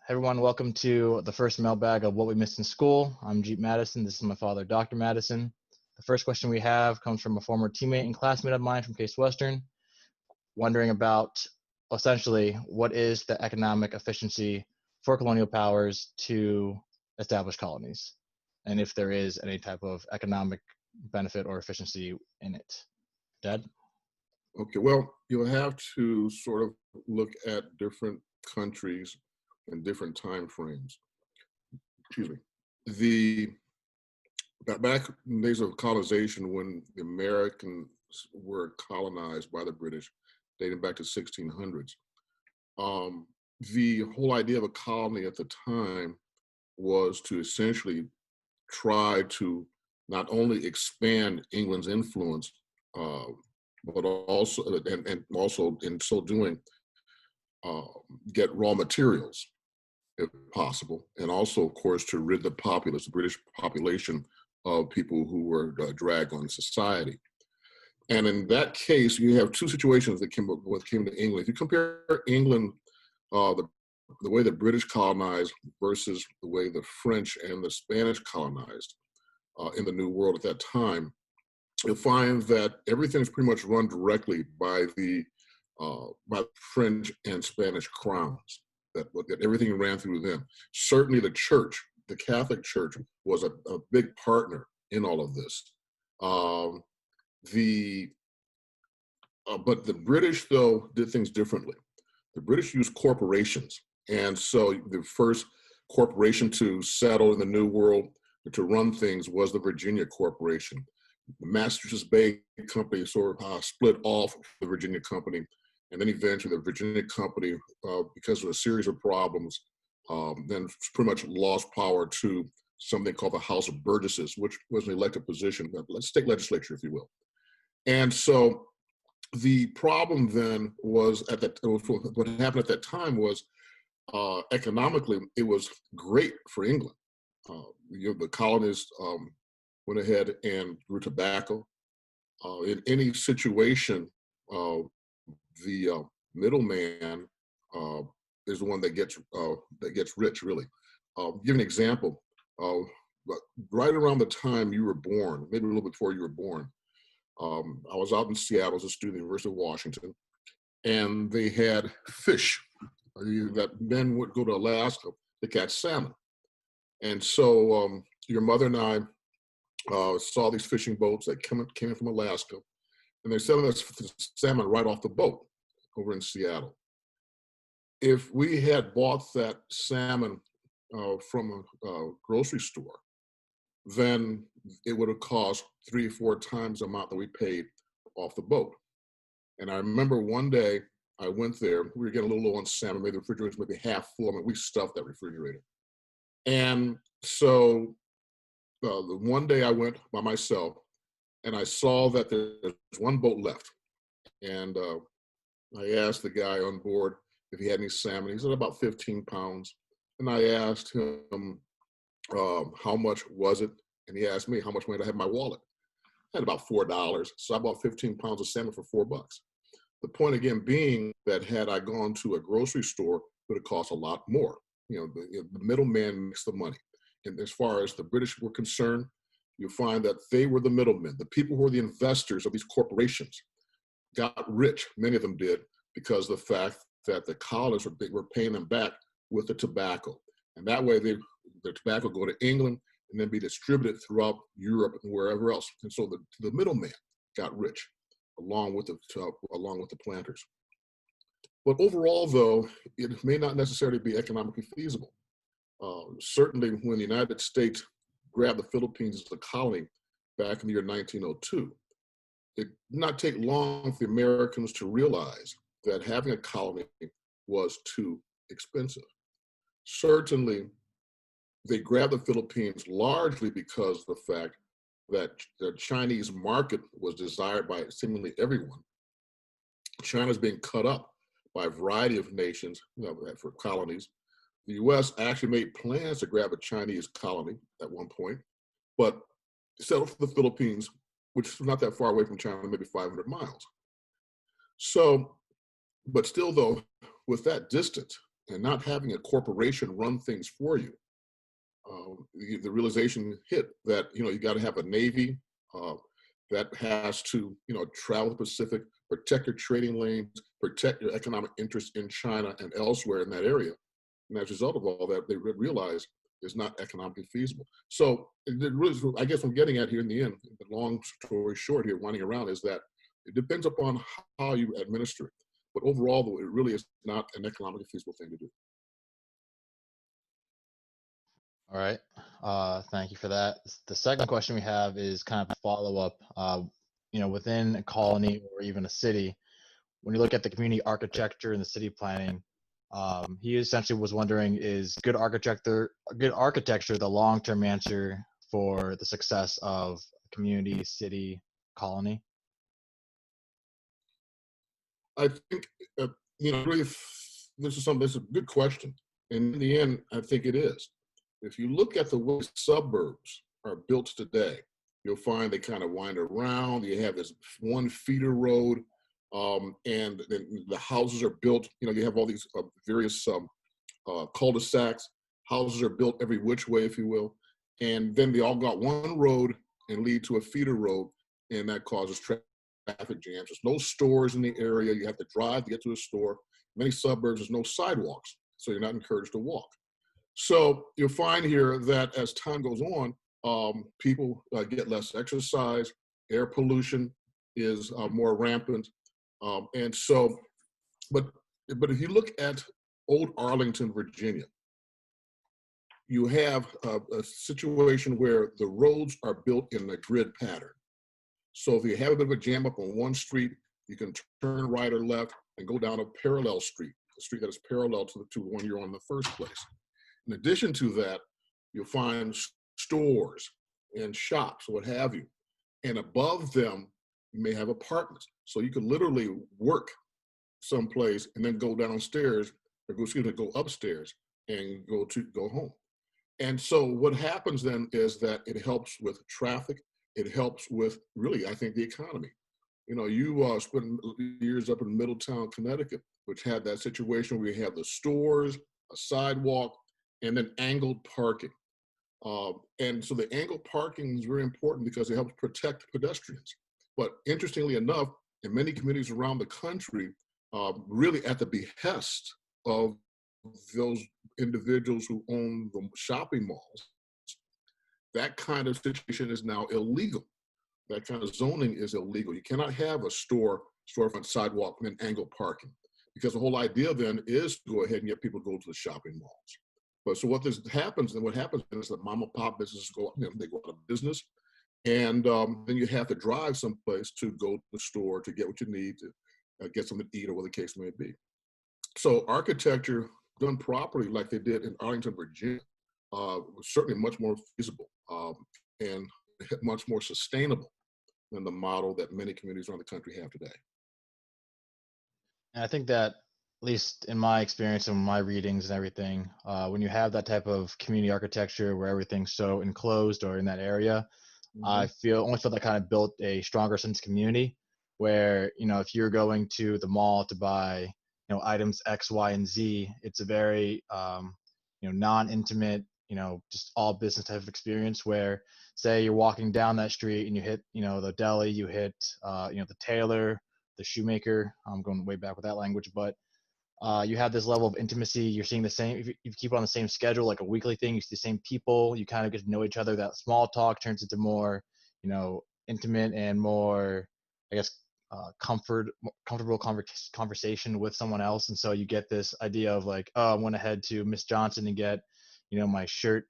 Everyone, welcome to the first mailbag of What We Missed in School. I'm Jeep Madison. This is my father, Dr. Madison. The first question we have comes from a former teammate and classmate of mine from Case Western, wondering about essentially what is the economic efficiency for colonial powers to establish colonies, and if there is any type of economic benefit or efficiency in it. Dad? Okay, well, you'll have to sort of look at different countries and different time frames. Excuse me. Back in the days of colonization, when the Americans were colonized by the British, dating back to 1600s, the whole idea of a colony at the time was to essentially try to not only expand England's influence, but also, and also in so doing, get raw materials if possible, and also, of course, to rid the populace, the British population, of people who were dragged on society. And in that case, you have two situations that came to England. If you compare England, the way the British colonized versus the way the French and the Spanish colonized in the New World at that time, you'll find that everything's pretty much run directly by the French and Spanish crowns. That everything ran through them. Certainly, the church, the Catholic Church, was a big partner in all of this. But the British, though, did things differently. The British used corporations, and so the first corporation to settle in the New World to run things was the Virginia Corporation. The Massachusetts Bay Company sort of split off the Virginia Company, and then eventually the Virginia Company, because of a series of problems, then pretty much lost power to something called the House of Burgesses, which was an elected position, state legislature, if you will. And so the problem then was what happened at that time was economically, it was great for England. The colonists went ahead and grew tobacco. In any situation, the middleman is the one that gets rich, really. Give an example. Right around the time you were born, maybe a little bit before you were born, I was out in Seattle as a student at the University of Washington, and they had fish that men would go to Alaska to catch salmon. And so your mother and I saw these fishing boats that came in from Alaska, and they're selling us salmon right off the boat over in Seattle. If we had bought that salmon from a grocery store, then it would have cost 3 or 4 times the amount that we paid off the boat. And I remember one day I went there, we were getting a little low on salmon, maybe the refrigerator was maybe half full. I mean, we stuffed that refrigerator. And so the one day I went by myself, and I saw that there's one boat left. And I asked the guy on board if he had any salmon. He said about 15 pounds. And I asked him how much was it? And he asked me how much money I had in my wallet. I had about $4. So I bought 15 pounds of salmon for $4. The point again being that had I gone to a grocery store, it would have cost a lot more. The middleman makes the money. And as far as the British were concerned, you'll find that they were the middlemen. The people who were the investors of these corporations got rich, many of them did, because of the fact that the colonists were paying them back with the tobacco. And that way the tobacco go to England and then be distributed throughout Europe and wherever else. And so the middleman got rich along with the planters. But overall, though, it may not necessarily be economically feasible. Certainly when the United States grabbed the Philippines as a colony back in the year 1902, it did not take long for the Americans to realize that having a colony was too expensive. Certainly, they grabbed the Philippines largely because of the fact that the Chinese market was desired by seemingly everyone. China's being cut up by a variety of nations for colonies. The U.S. actually made plans to grab a Chinese colony at one point, but settled for the Philippines, which is not that far away from China, maybe 500 miles. So, but still though, with that distance, and not having a corporation run things for you. The realization hit that, you got to have a Navy that has to, travel the Pacific, protect your trading lanes, protect your economic interests in China and elsewhere in that area. And as a result of all that, they realize it's not economically feasible. So it really, I guess what I'm getting at here in the end, the long story short here, winding around, is that it depends upon how you administer it. But overall, though, it really is not an economically feasible thing to do. All right. Thank you for that. The second question we have is kind of a follow-up. Within a colony or even a city, when you look at the community architecture and the city planning, he essentially was wondering, is good architecture the long-term answer for the success of a community, city, colony? I think, really, this is a good question. And in the end, I think it is. If you look at the way suburbs are built today, you'll find they kind of wind around. You have this one feeder road, and then the houses are built. You have all these various cul-de-sacs. Houses are built every which way, if you will. And then they all got one road and lead to a feeder road, and that causes traffic jams. There's no stores in the area. You have to drive to get to a store. Many suburbs, there's no sidewalks, so you're not encouraged to walk. So you'll find here that as time goes on, people get less exercise, air pollution is more rampant. And so, but if you look at old Arlington, Virginia, you have a situation where the roads are built in a grid pattern. So if you have a bit of a jam up on one street, you can turn right or left and go down a parallel street, a street that is parallel to the one you're on in the first place. In addition to that, you'll find stores and shops, what have you. And above them, you may have apartments. So you could literally work someplace and then go downstairs, or go upstairs and go home. And so what happens then is that it helps with traffic. It helps with, really, I think, the economy. You spent years up in Middletown, Connecticut, which had that situation where you have the stores, a sidewalk, and then angled parking. And so the angled parking is very important because it helps protect pedestrians. But interestingly enough, in many communities around the country, really at the behest of those individuals who own the shopping malls, that kind of situation is now illegal. That kind of zoning is illegal. You cannot have a storefront sidewalk and angled parking, because the whole idea then is to go ahead and get people to go to the shopping malls. But so what happens is that mom and pop businesses they go out of business, and then you have to drive someplace to go to the store to get what you need to get something to eat, or what the case may be. So architecture done properly, like they did in Arlington, Virginia, was certainly much more feasible and much more sustainable than the model that many communities around the country have today. And I think that, at least in my experience and my readings and everything, when you have that type of community architecture where everything's so enclosed or in that area, I almost feel that kind of built a stronger sense of community, where, if you're going to the mall to buy, items X, Y, and Z, it's a very, non-intimate, just all business type of experience, where, say you're walking down that street and you hit, the deli, you hit, the tailor, the shoemaker. I'm going way back with that language, but you have this level of intimacy. You're seeing the same, if you keep on the same schedule, like a weekly thing, you see the same people, you kind of get to know each other. That small talk turns into more, intimate and more, I guess, comfortable conversation with someone else. And so you get this idea of like, oh, I went ahead to Miss Johnson and get, my shirt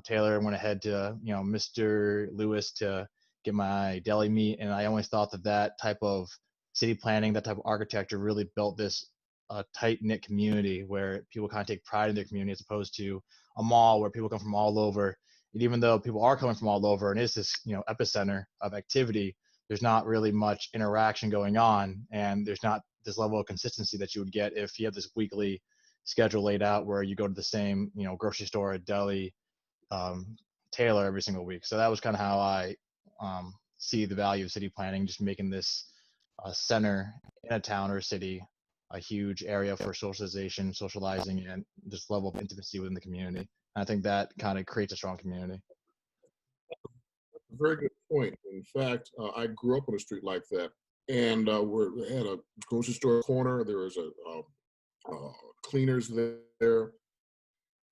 tailored. I went ahead to, Mr. Lewis to get my deli meat. And I always thought that type of city planning, that type of architecture really built this a tight-knit community where people kind of take pride in their community, as opposed to a mall where people come from all over. And even though people are coming from all over and it's this, epicenter of activity, there's not really much interaction going on, and there's not this level of consistency that you would get if you have this weekly schedule laid out where you go to the same, grocery store, a deli, tailor every single week. So that was kind of how I see the value of city planning, just making this center in a town or a city a huge area for socialization, socializing, and this level of intimacy within the community. And I think that kind of creates a strong community. Very good point. In fact, I grew up on a street like that, and we had a grocery store corner. There was a cleaners there,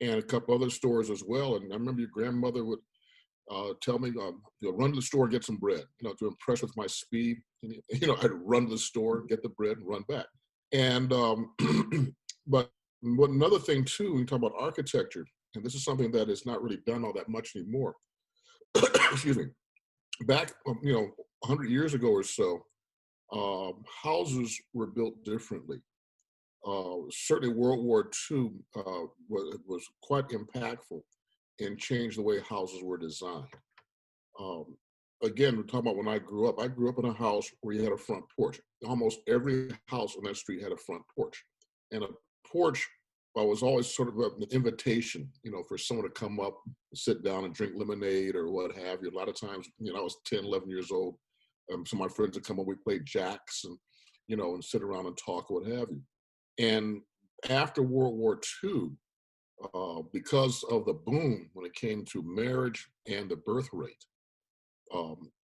and a couple other stores as well. And I remember your grandmother would tell me, run to the store, get some bread, to impress with my speed. I'd run to the store, get the bread, and run back. And but another thing too, when you talk about architecture, and this is something that is not really done all that much anymore. Excuse me. Back, 100 years ago or so, houses were built differently. Certainly, World War II was quite impactful and changed the way houses were designed. Um, Again, we're talking about when I grew up. I grew up in a house where you had a front porch. Almost every house on that street had a front porch, and a porch was always sort of an invitation, for someone to come up, sit down, and drink lemonade or what have you. A lot of times, I was 10, 11 years old. Some of my friends would come up. We played jacks and and sit around and talk, what have you. And after World War II, because of the boom when it came to marriage and the birth rate,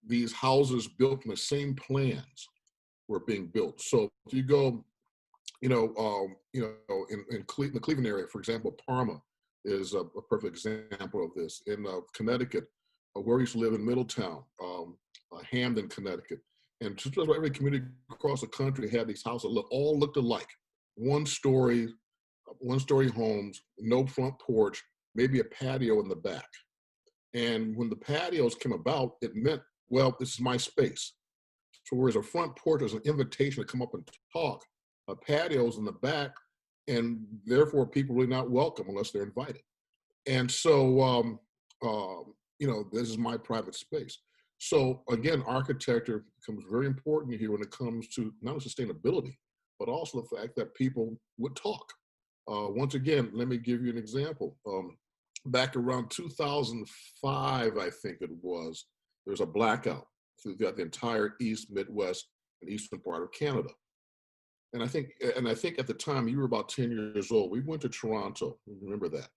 these houses built in the same plans were being built. So if you go, in the Cleveland area, for example, Parma is a perfect example of this. In Connecticut, where we used to live in Middletown, Hamden, Connecticut, and just about every community across the country had these houses that all looked alike. One-story homes, no front porch, maybe a patio in the back. And when the patios came about, it meant, well, this is my space. So whereas a front porch is an invitation to come up and talk, a patio's in the back, and therefore people really not welcome unless they're invited. And so, this is my private space. So again, architecture becomes very important here when it comes to not only sustainability, but also the fact that people would talk. Once again, let me give you an example. Back around 2005, I think it was, there was a blackout throughout the entire East, Midwest, and eastern part of Canada. And I think at the time you were about 10 years old. We went to Toronto. Remember that?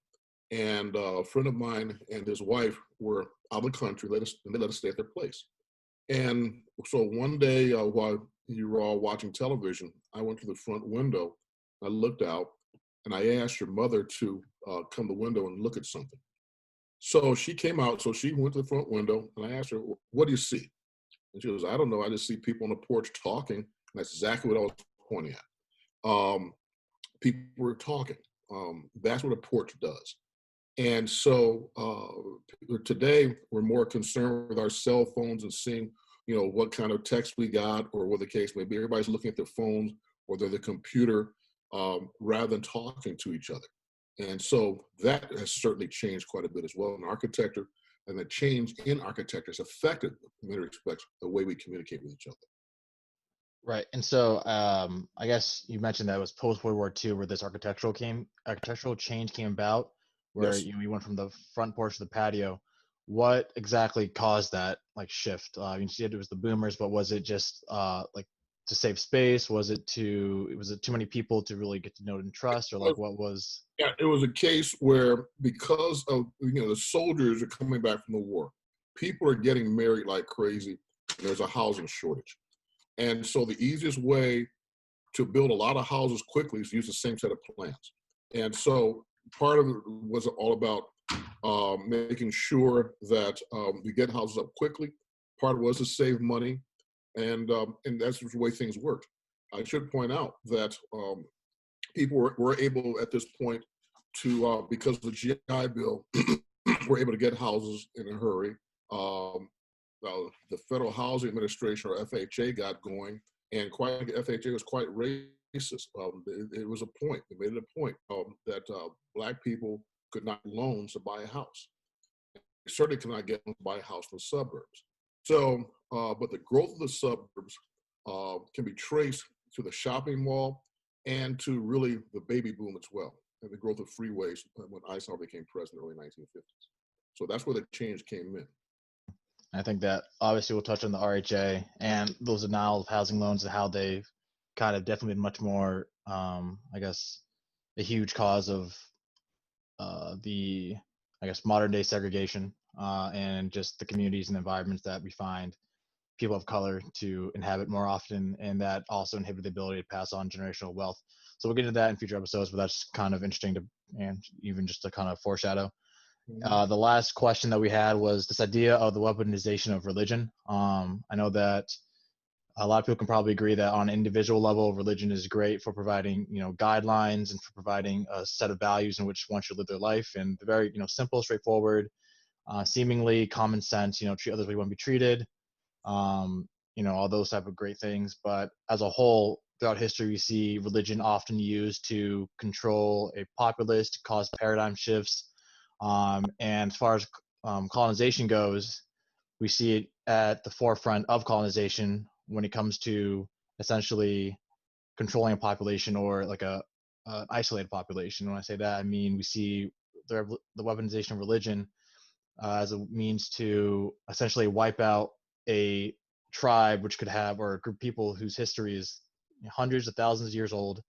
And a friend of mine and his wife were out of the country. They let us stay at their place. And so one day while you were all watching television, I went to the front window. I looked out, and I asked your mother to come to the window and look at something. So she came out. So she went to the front window, and I asked her, "What do you see?" And she goes, "I don't know. I just see people on the porch talking." And that's exactly what I was pointing at. People were talking. That's what a porch does. And so today we're more concerned with our cell phones and seeing, what kind of text we got or what the case may be. Everybody's looking at their phones or their computer rather than talking to each other. And so that has certainly changed quite a bit as well in architecture. And the change in architecture has affected, in many respects, the way we communicate with each other. Right. And so I guess you mentioned that it was post World War II where this architectural change came about, where Yes. you went from the front porch to the patio. What exactly caused that shift? You said it was the boomers, but was it just to save space? Was it too many people to really get to know and trust, or what was? Yeah, it was a case where because of the soldiers are coming back from the war, people are getting married like crazy. And there's a housing shortage. And so the easiest way to build a lot of houses quickly is use the same set of plans. And so part of it was all about making sure that we get houses up quickly. Part of it was to save money, and that's the way things worked. I should point out that people were able at this point to, because of the GI Bill, were able to get houses in a hurry. The Federal Housing Administration, or FHA, got going, and FHA was quite racist. It was a point. They made it a point that Black people could not get loans to buy a house. They certainly could not get loans to buy a house in the suburbs. So, but the growth of the suburbs can be traced to the shopping mall and to really the baby boom as well, and the growth of freeways when Eisenhower became president in the early 1950s. So that's where the change came in. I think that obviously we'll touch on the RHA and those denial of housing loans and how they've kind of definitely been much more I guess, a huge cause of the, I guess, modern day segregation and just the communities and environments that we find people of color to inhabit more often, and that also inhibit the ability to pass on generational wealth. So we'll get into that in future episodes, but that's kind of interesting to, and even just to kind of foreshadow. The last question that we had was this idea of the weaponization of religion. I know that a lot of people can probably agree that on an individual level, religion is great for providing, guidelines and for providing a set of values in which one should live their life, and very, simple, straightforward, seemingly common sense. Treat others the way you want to be treated. All those type of great things. But as a whole, throughout history, we see religion often used to control a populace, to cause paradigm shifts. And as far as colonization goes, we see it at the forefront of colonization when it comes to essentially controlling a population, or like an isolated population. When I say that, I mean we see the weaponization of religion as a means to essentially wipe out a tribe which could have, or a group of people whose history is hundreds of thousands of years old,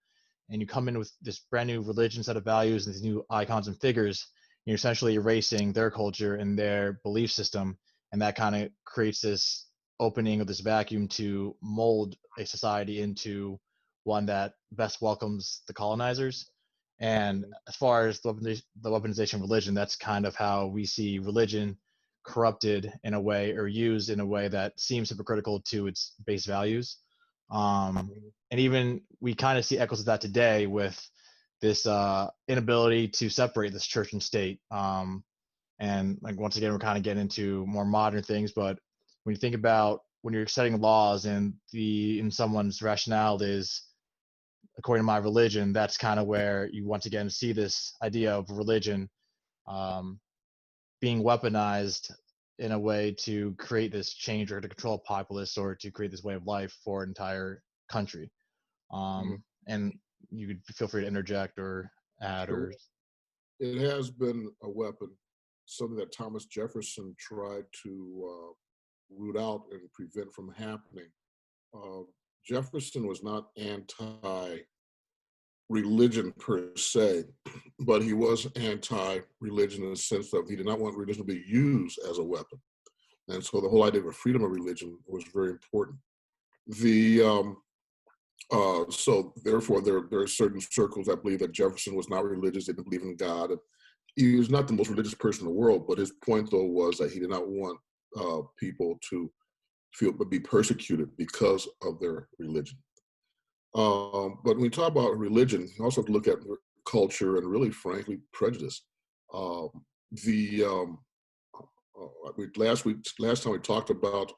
and you come in with this brand new religion, set of values, and these new icons and figures. You're essentially erasing their culture and their belief system, and that kind of creates this opening of this vacuum to mold a society into one that best welcomes the colonizers. And as far as the weaponization of religion, that's kind of how we see religion corrupted in a way, or used in a way that seems hypocritical to its base values. And even we kind of see echoes of that today with this inability to separate this church and state. And like, once again, we're kind of getting into more modern things, but when you think about when you're setting laws and in someone's rationale is according to my religion, that's kind of where you once again see this idea of religion um, being weaponized in a way to create this change, or to control a populace, or to create this way of life for an entire country. And you could feel free to interject or add. Sure. Or It has been a weapon, something that Thomas Jefferson tried to root out and prevent from happening. Jefferson was not anti-religion per se, but he was anti-religion in the sense that he did not want religion to be used as a weapon. And so the whole idea of freedom of religion was very important. So therefore, there are certain circles that believe that Jefferson was not religious, didn't believe in God. He was not the most religious person in the world, but his point, though, was that he did not want people to be persecuted because of their religion. But when we talk about religion, you also have to look at culture and, really, frankly, prejudice. Last time we talked about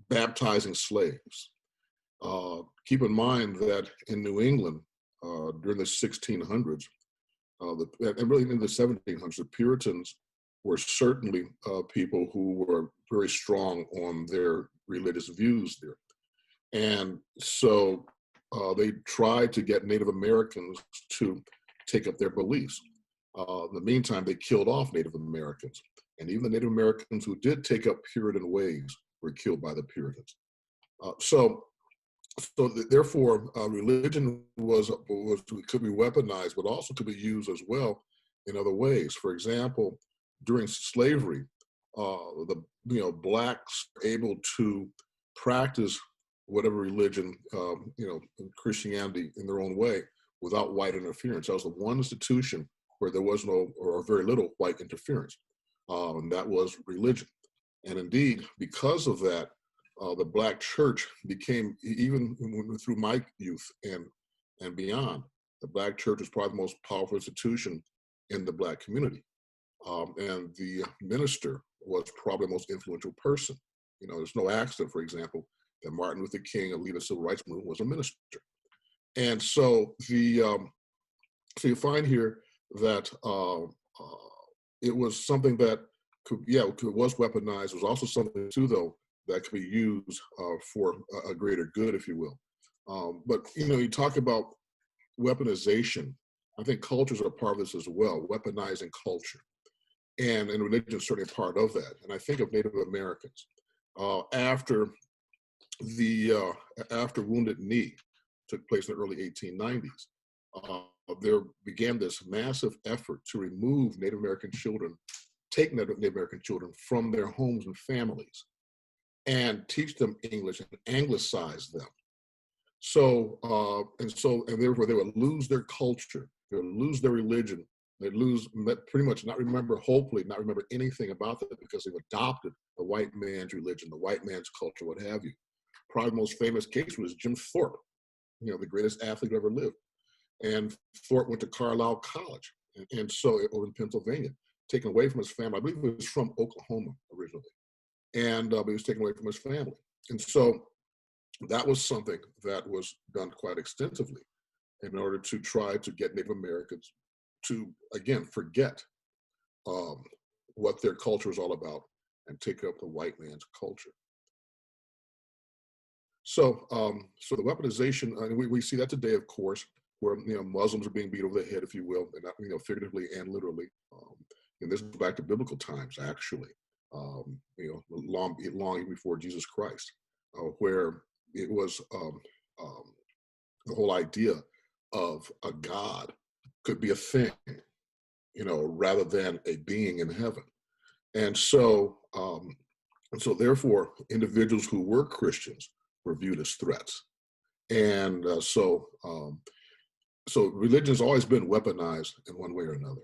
baptizing slaves. Keep in mind that in New England, during the 1600s, and really in the 1700s, the Puritans were certainly people who were very strong on their religious views there. And so they tried to get Native Americans to take up their beliefs. In the meantime, they killed off Native Americans. And even the Native Americans who did take up Puritan ways were killed by the Puritans. So therefore, religion could be weaponized, but also could be used as well in other ways. For example, during slavery, blacks were able to practice whatever religion, Christianity in their own way, without white interference. That was the one institution where there was no or very little white interference, and that was religion. And indeed, because of that, the Black church became, even through my youth and beyond, the Black church is probably the most powerful institution in the Black community. And the minister was probably the most influential person. There's no accident, for example, that Martin Luther King, a leader of the Civil Rights Movement, was a minister. And so so you find here that it was something that was weaponized. It was also something too, though, that could be used for a greater good, if you will. But you talk about weaponization. I think cultures are part of this as well, weaponizing culture. And religion is certainly a part of that. And I think of Native Americans. After Wounded Knee, took place in the early 1890s, there began this massive effort to remove Native American children, take Native American children from their homes and families and teach them English and anglicize them. So, and therefore they would lose their culture, they would lose their religion, they'd lose, pretty much hopefully not remember anything about that because they've adopted the white man's religion, the white man's culture, what have you. Probably the most famous case was Jim Thorpe, the greatest athlete who ever lived. And Thorpe went to Carlisle College, and so over in Pennsylvania, taken away from his family. I believe he was from Oklahoma originally, and but he was taken away from his family. And so that was something that was done quite extensively in order to try to get Native Americans to, again, forget what their culture is all about and take up the white man's culture. So, so the weaponization, and we see that today, of course, where Muslims are being beat over the head, if you will, and figuratively and literally. And this goes back to biblical times, actually, long before Jesus Christ, where it was the whole idea of a God could be a thing, rather than a being in heaven. And so therefore, individuals who were Christians were viewed as threats. And so religion has always been weaponized in one way or another,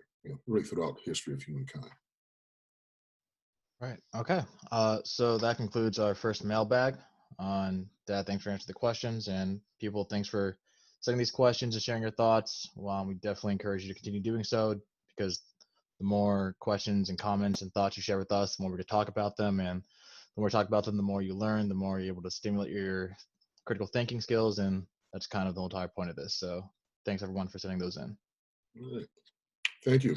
really throughout the history of humankind. Right. Okay. So that concludes our first mailbag. Dad, thanks for answering the questions, and people, thanks for sending these questions and sharing your thoughts. Well, we definitely encourage you to continue doing so, because the more questions and comments and thoughts you share with us, the more we can talk about them, and the more we talk about them, the more you learn, the more you're able to stimulate your critical thinking skills, and that's kind of the entire point of this. So thanks everyone for sending those in. All right. Thank you.